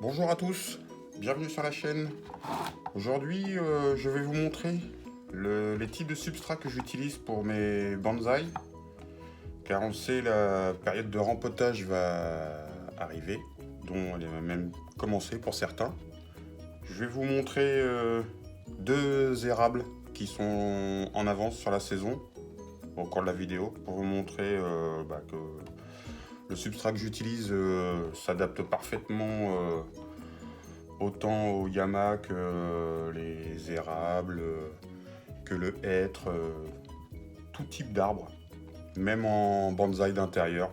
Bonjour à tous, bienvenue sur la chaîne. Aujourd'hui, je vais vous montrer les types de substrats que j'utilise pour mes bonsaïs, car on sait la période de rempotage va arriver, dont elle va même commencer pour certains. Je vais vous montrer deux érables qui sont en avance sur la saison au cours de la vidéo, pour vous montrer que le substrat que j'utilise s'adapte parfaitement autant au yama que les érables, que le hêtre, tout type d'arbre, même en bonsaï d'intérieur,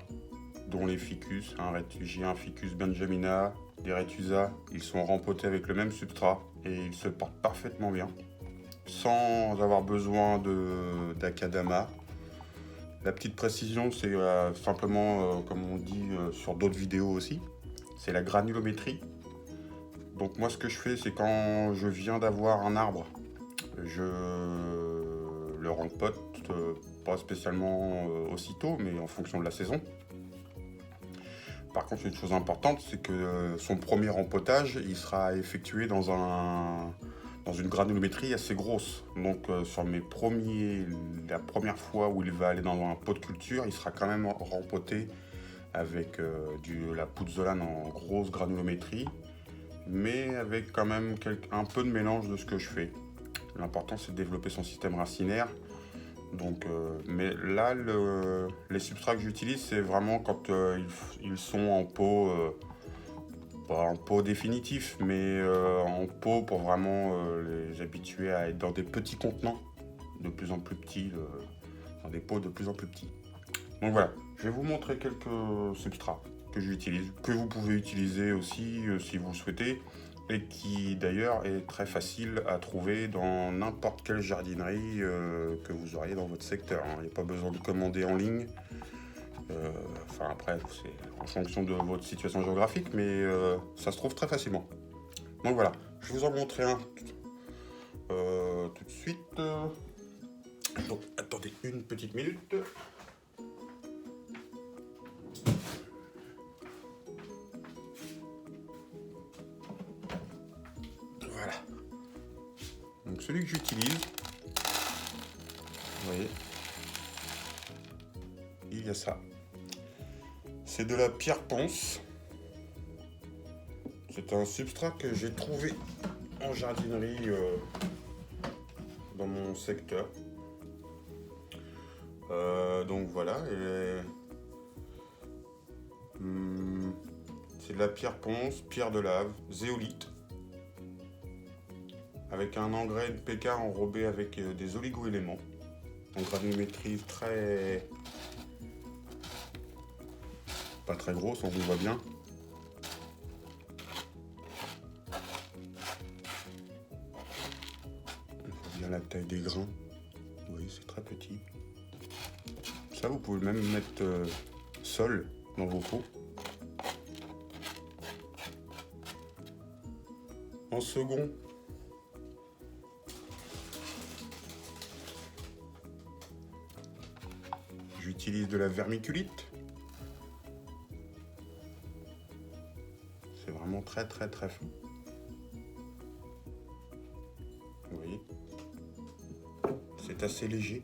dont les ficus. J'ai un ficus benjamina, des retusa, ils sont rempotés avec le même substrat et ils se portent parfaitement bien, sans avoir besoin d'acadama. La petite précision, c'est simplement, comme on dit sur d'autres vidéos aussi, c'est la granulométrie. Donc moi ce que je fais, c'est quand je viens d'avoir un arbre, je le rempote, pas spécialement aussitôt, mais en fonction de la saison. Par contre, une chose importante, c'est que son premier rempotage, il sera effectué dans une granulométrie assez grosse. Donc sur la première fois où il va aller dans un pot de culture, il sera quand même rempoté avec la pouzzolane en grosse granulométrie, mais avec quand même un peu de mélange de ce que je fais. L'important, c'est de développer son système racinaire. Donc, mais là, les substrats que j'utilise, c'est vraiment quand ils sont en pot, pas en pot définitif, mais en pot pour vraiment les habituer à être dans des petits contenants de plus en plus petits, dans des pots de plus en plus petits. Donc voilà, je vais vous montrer quelques substrats que j'utilise, que vous pouvez utiliser aussi si vous souhaitez, et qui d'ailleurs est très facile à trouver dans n'importe quelle jardinerie que vous auriez dans votre secteur. Il n'y a pas besoin de commander en ligne. Enfin après, c'est en fonction de votre situation géographique, mais ça se trouve très facilement. Donc voilà, je vous en montrer un tout de suite. Donc attendez une petite minute. Voilà. Donc celui que j'utilise, vous voyez, il y a ça. C'est de la pierre ponce. C'est un substrat que j'ai trouvé en jardinerie dans mon secteur. Donc voilà, c'est de la pierre ponce, pierre de lave, zéolite, avec un engrais NPK enrobé avec des oligo-éléments, en granulométrie pas très grosse, on voit bien. On voit bien la taille des grains. Oui, c'est très petit. Ça, vous pouvez même mettre sol dans vos pots. En second, j'utilise de la vermiculite. C'est vraiment très fin. Vous voyez, c'est assez léger.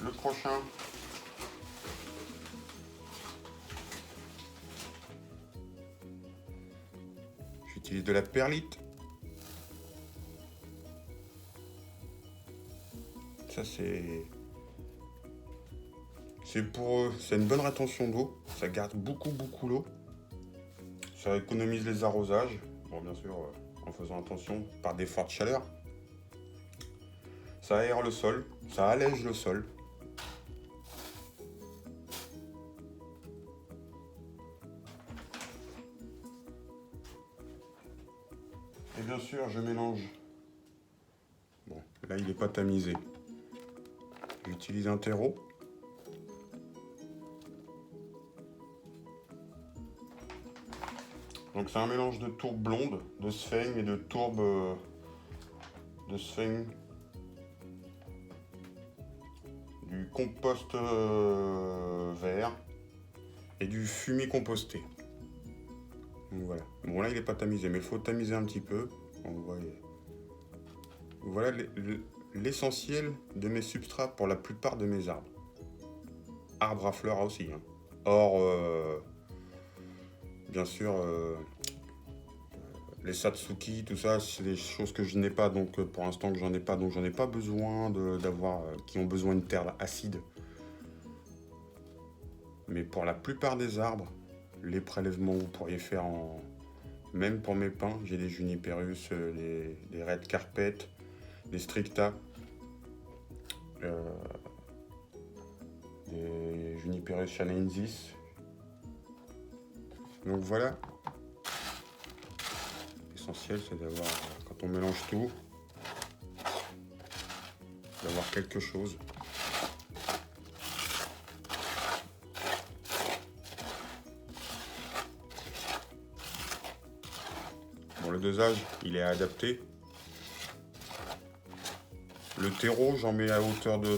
Le prochain, j'utilise de la perlite. Ça c'est une bonne rétention d'eau. Ça garde beaucoup l'eau. Ça économise les arrosages. Bon, bien sûr, en faisant attention par des fortes chaleurs. Ça aère le sol, ça allège le sol. Et bien sûr, je mélange. Bon, là, il n'est pas tamisé. J'utilise un terreau. Donc c'est un mélange de tourbe blonde, de sphaigne et de tourbe de sphaigne, du compost vert et du fumier composté. Donc voilà. Bon là il n'est pas tamisé, mais il faut tamiser un petit peu. Voilà l'essentiel de mes substrats pour la plupart de mes arbres. Arbres à fleurs aussi. Hein. Or, bien sûr, les Satsuki, tout ça, c'est des choses que je n'ai pas, donc pour l'instant que j'en ai pas, donc j'en ai pas besoin d'avoir, qui ont besoin de terre acide. Mais pour la plupart des arbres, les prélèvements vous pourriez faire même pour mes pins, j'ai des Juniperus, des Red Carpet, des Stricta, des Juniperus Chinensis. Donc voilà. L'essentiel c'est d'avoir, quand on mélange tout, d'avoir quelque chose. Bon, le dosage, il est adapté. Le terreau, j'en mets à hauteur de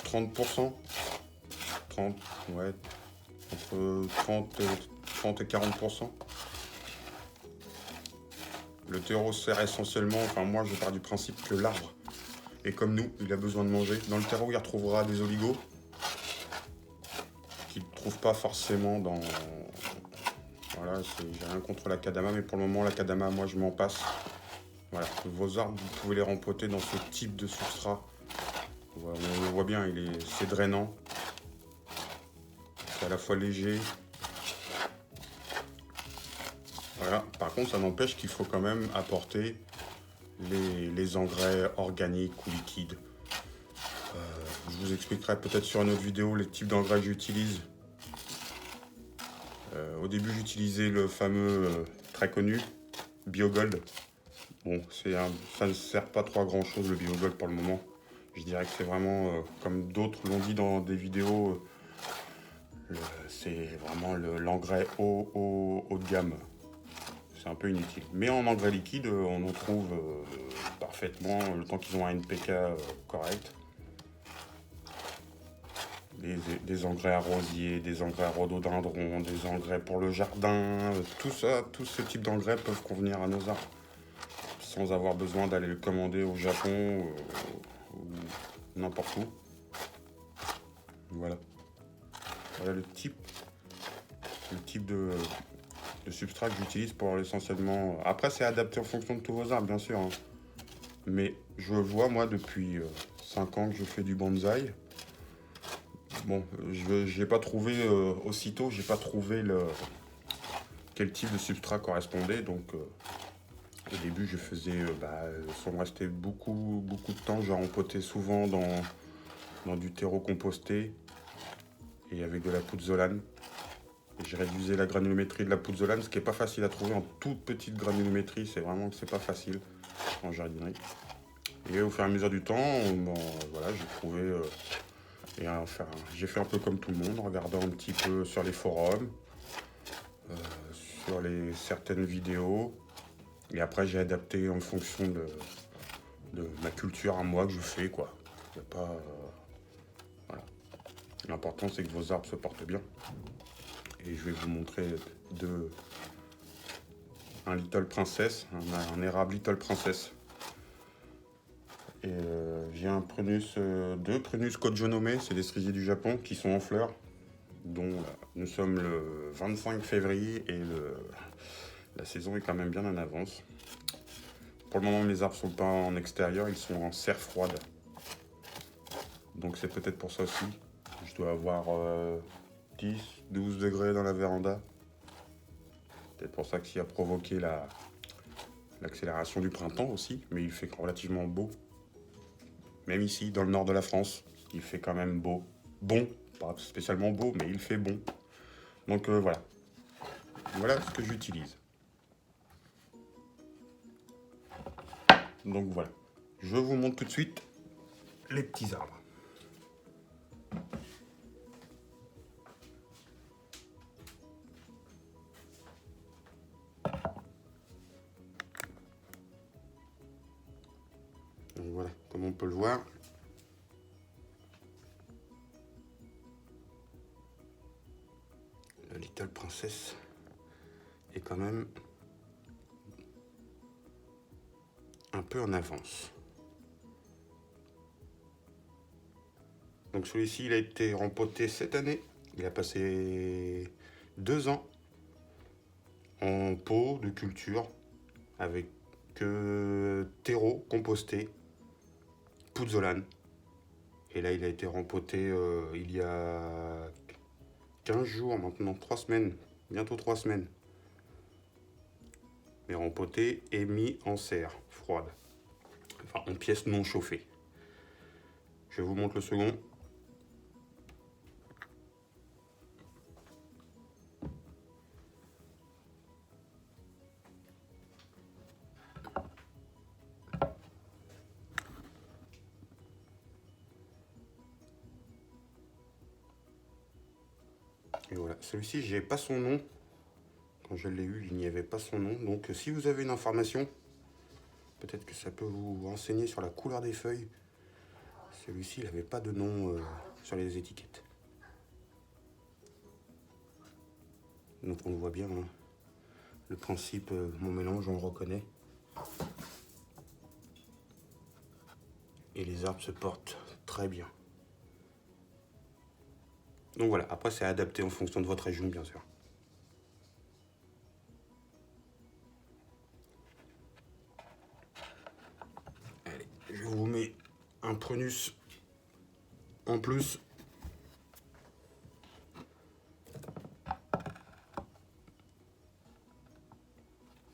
30%. 30, ouais, entre 30 et 40%. Le terreau sert essentiellement, enfin moi je pars du principe que l'arbre est comme nous, il a besoin de manger. Dans le terreau, il retrouvera des oligos qu'il ne trouve pas forcément dans... Voilà, j'ai rien contre l'acadama, mais pour le moment l'acadama, moi je m'en passe. Voilà, vos arbres, vous pouvez les rempoter dans ce type de substrat. On le voit bien, c'est drainant. C'est à la fois léger. Voilà. Par contre, ça n'empêche qu'il faut quand même apporter les engrais organiques ou liquides. Je vous expliquerai peut-être sur une autre vidéo les types d'engrais que j'utilise. Au début, j'utilisais le fameux très connu Biogold. Bon, ça ne sert pas trop à grand chose le Biogold pour le moment. Je dirais que c'est vraiment, comme d'autres l'ont dit dans des vidéos, c'est vraiment l'engrais haut de gamme. C'est un peu inutile. Mais en engrais liquide, on en trouve parfaitement, le temps qu'ils ont un NPK correct. Des engrais à rosier, des engrais à rhododendron, des engrais pour le jardin, tout ça, tous ces types d'engrais peuvent convenir à nos arbres. Sans avoir besoin d'aller le commander au Japon ou n'importe où. Voilà. Voilà le type de substrat que j'utilise pour essentiellement... Après, c'est adapté en fonction de tous vos arbres, bien sûr. Hein. Mais je vois, moi, depuis 5 ans que je fais du bonsaï. Bon, j'ai pas trouvé aussitôt, j'ai pas trouvé quel type de substrat correspondait. Donc, au début, je faisais... ça me restait beaucoup de temps. Je rempotais souvent dans du terreau composté et avec de la pouzzolane. Je réduisais la granulométrie de la pouzzolane, ce qui n'est pas facile à trouver en toute petite granulométrie. C'est vraiment que c'est pas facile en jardinerie. Et au fur et à mesure du temps, voilà, j'ai trouvé... j'ai fait un peu comme tout le monde, en regardant un petit peu sur les forums, sur certaines vidéos. Et après, j'ai adapté en fonction de ma culture à moi que je fais, quoi. Y a pas... voilà. L'important, c'est que vos arbres se portent bien. Et je vais vous montrer un Little Princess, un érable Little Princess. Et j'ai deux Prunus Kojonome, c'est des cerisiers du Japon qui sont en fleurs, dont nous sommes le 25 février et la saison est quand même bien en avance. Pour le moment, mes arbres ne sont pas en extérieur, ils sont en serre froide. Donc c'est peut-être pour ça aussi. Je dois avoir 10-12 degrés dans la véranda. Peut-être pour ça que ça a provoqué l'accélération du printemps aussi, mais il fait relativement beau. Même ici, dans le nord de la France, il fait quand même beau. Bon, pas spécialement beau, mais il fait bon. Donc voilà. Voilà ce que j'utilise. Donc voilà. Je vous montre tout de suite les petits arbres. on peut le voir. La Little Princess est quand même un peu en avance. Donc celui-ci, il a été rempoté cette année. Il a passé 2 ans en pot de culture avec terreau composté, pouzzolane. Et là, il a été rempoté il y a 15 jours maintenant, 3 semaines, bientôt 3 semaines. Mais rempoté et mis en serre froide, enfin en pièces non chauffées. Je vous montre le second. Et voilà, celui-ci, j'ai pas son nom. Quand je l'ai eu, il n'y avait pas son nom. Donc si vous avez une information, peut-être que ça peut vous renseigner sur la couleur des feuilles. Celui-ci, il n'avait pas de nom sur les étiquettes. Donc on le voit bien, hein. Le principe, mon mélange, on le reconnaît. Et les arbres se portent très bien. Donc voilà, après c'est adapté en fonction de votre région, bien sûr. Allez, je vous mets un prunus en plus.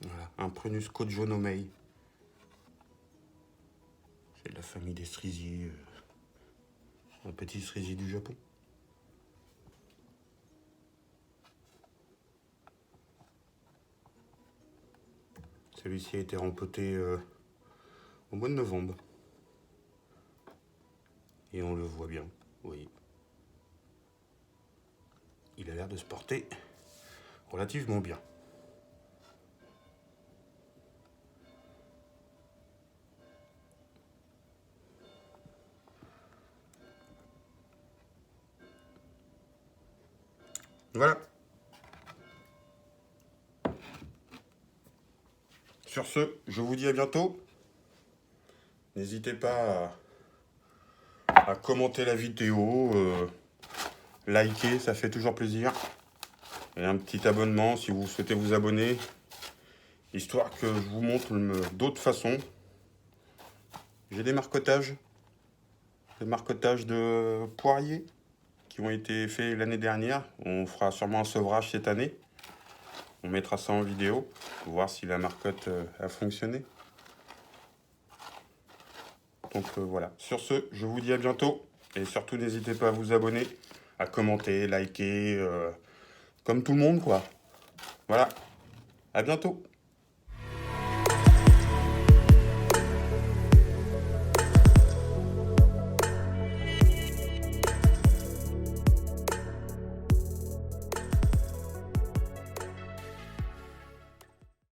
Voilà, un prunus côte jaune omeille. C'est de la famille des cerisiers, un petit cerisier du Japon. Celui-ci a été rempoté au mois de novembre. Et on le voit bien, vous voyez. Il a l'air de se porter relativement bien. Voilà. Sur ce, je vous dis à bientôt. N'hésitez pas à commenter la vidéo, liker, ça fait toujours plaisir. Et un petit abonnement si vous souhaitez vous abonner, histoire que je vous montre d'autres façons. J'ai des marcotages de poiriers qui ont été faits l'année dernière. On fera sûrement un sevrage cette année. On mettra ça en vidéo pour voir si la marcotte a fonctionné. Donc voilà. Sur ce, je vous dis à bientôt. Et surtout, n'hésitez pas à vous abonner, à commenter, liker, comme tout le monde, quoi. Voilà. À bientôt.